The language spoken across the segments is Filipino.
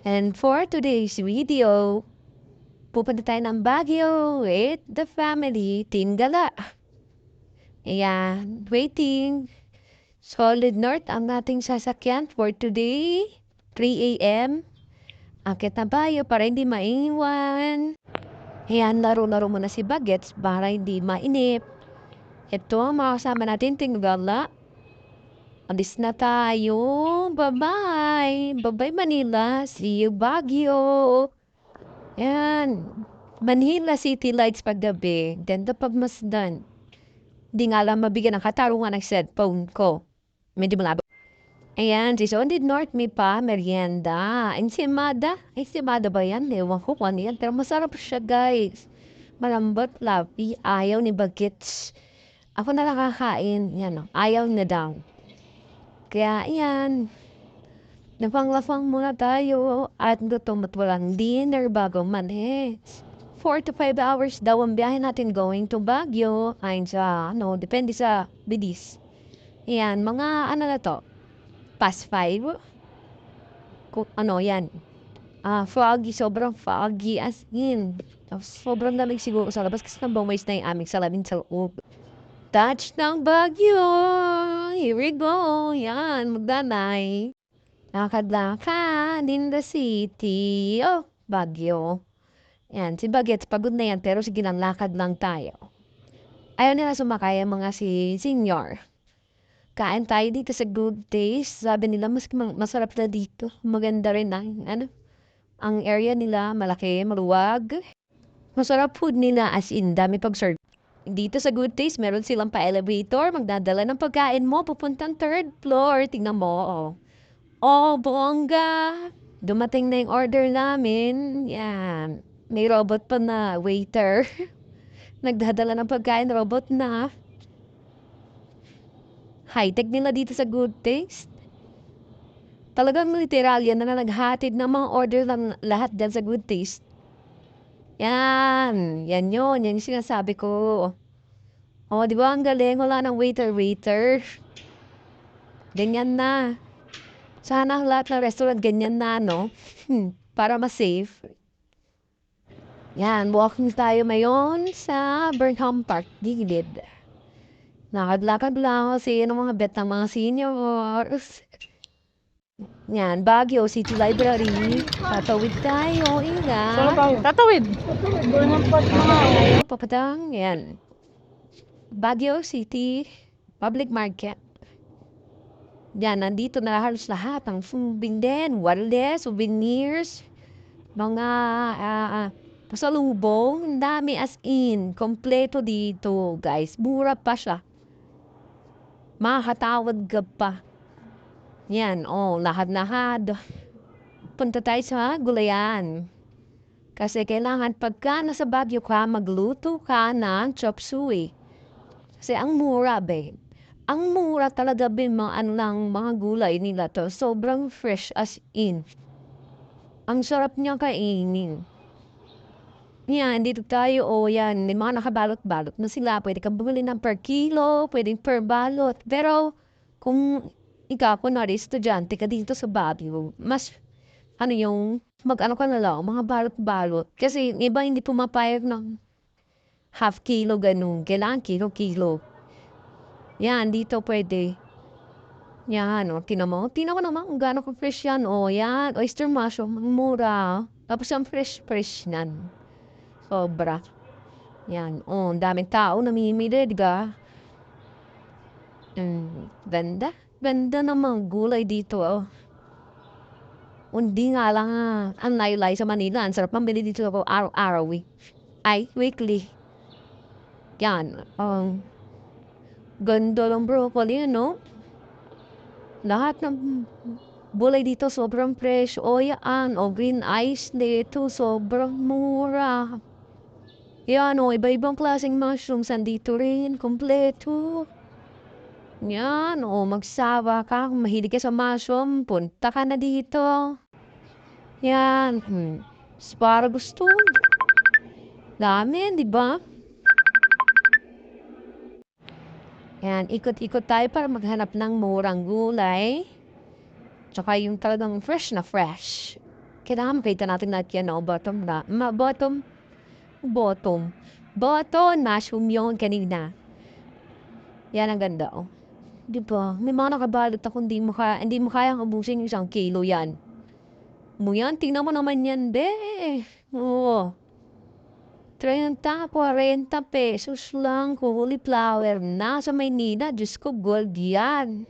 And for today's video, pupunta tayo ng Baguio with the family, Team Gala. Ayan, waiting. Solid North ang ating sasakyan for today, 3 a.m. Akit na tayo para hindi maiwan. Ayan, laro-laro muna si Bagets para hindi mainip. Ito ang mga kasama natin, Team Gala. Alis na tayo. Bye-bye. Bye-bye Manila. See you Baguio. Yan. Manila City Lights paggabi. Ganda pagmasdan. Di nga lang mabigyan ng katarungan ng cellphone ko. Medyo malabo. Ayan, si Solid North may pa, merienda. Ensimada. Ensimada ba yan? Ewan ko kung ano yan. Pero masarap siya, guys. Malambot, fluffy. Ayaw ni Bagets. Ako na lang kakain. Yan, ayaw na daw. Kaya, ayan. Napang-lafang muna tayo at gutom at walang dinner bago manhis. 4 to 5 hours daw ang biyahe natin going to Baguio. Ayon sa, depende sa bilis. Yan, mga ano na to, past 5. Yan. Foggy, sobrang foggy as in. Sobrang lamig siguro sa labas kasi nang bumways na yung aming salamin sa loob. Touch ng Baguio! Here we go! Yan, magdanay. Lakad-lakad in the city. Oh, Baguio. Yan, si Bagets pagod na yan pero sige lang, lakad lang tayo. Ayaw nila sumakay ang mga senior. Kain tayo dito sa Good Taste. Sabi nila masarap na dito. Maganda rin ang area nila, malaki, maluwag. Masarap food nila as in, dami pag-serve. Dito sa Good Taste, meron silang pa-elevator. Magdadala ng pagkain mo, pupuntang 3rd floor. Tingnan mo, oh. Oh, bongga! Dumating na yung order namin. Yan. May robot pa na waiter. Nagdadala ng pagkain, robot na. High-tech nila dito sa Good Taste. Talagang literal yan na naghatid ng mga order ng lahat dyan sa Good Taste. Yan. Yan yun. Yan yung sinasabi ko. Oh, di ba ang galing? Wala ng waiter. Ganyan na. Sana lahat ng restaurant ganyan na, no? Para mas-safe. Yan, walking tayo ngayon sa Burnham Park, gilid. Lakad-lakad lang kasi ng mga bet ng mga seniors. Yan, Baguio City Library. Tatawid tayo, ingat. Tatawid. Burnham Park na. Papadang, yan. Baguio City Public Market. Yan, nandito na halos lahat ng binden, wales, souvenirs, mga pasalubong, ang dami as in, kompleto dito, guys. Mura pa siya. Makakatawad ka pa. Yan, lahat. Punta tayo sa gulayan. Kasi kailangan pagka nasa Baguio ka, magluto ka ng chop suey. Kasi ang mura, babe. Ang mura talaga mga gulay nila to. Sobrang fresh as in. Ang sarap niya kainin. Yan, dito tayo. Yan, may mga nakabalot-balot na sila. Pwede kang bumili ng per kilo, pwede per balot. Pero, kung ikaw, kunwari, estudyante ka dito sa Baguio, mas, mag-ano ka na lang, mga balot-balot. Kasi, iba hindi pumapayag ng half kilo ganun. Kailangan kilo-kilo. Yan, dito pwede. Yan, tinan mo naman kung gaano ka-fresh yan. Yan, oyster mushroom, mura. Tapos ang fresh nan. Sobra. Yan, daming tao namimili, di ba? Ganda. Ganda ng mga gulay dito, Hindi nga lang, ang layo-layo sa Manila. Ang sarap mambili dito ako araw-araw, weekly. Yan, ganda ng broccoli, Lahat ng gulay dito sobrang fresh. Green ice dito sobrang mura. Yan, iba-ibang klaseng mushrooms andito rin, kompleto. Yan, magsawa ka. Kung mahilig ka sa mushroom, punta ka na dito. Yan, asparagus to. Dami, di ba? Yan, ikot-ikot tayo para maghanap ng murang gulay. Tsaka yung talagang fresh na fresh. Kailangan makita natin lahat yan, no? Bottom na. Bottom. Bottom, mushroom yun kanina. Yan ang ganda, oh. Di ba? May mga nakabalot ako, hindi mo kayang ubusin yung 1 kilo yan. Mo yan, tingnan mo naman yan, be. Oo. 30, 40 pesos lang, cauliflower na sa Maynila. Diyos ko, gold yan.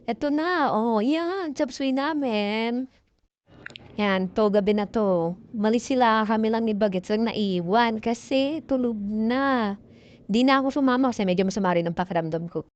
Eto na, oh, yan, chapsuy namin. Yan, to gabi na to. Malis sila, kami lang ni Bagets lang naiwan kasi tulog na. Di na ako sumama kasi medyo masama rin ang pakiramdam ko.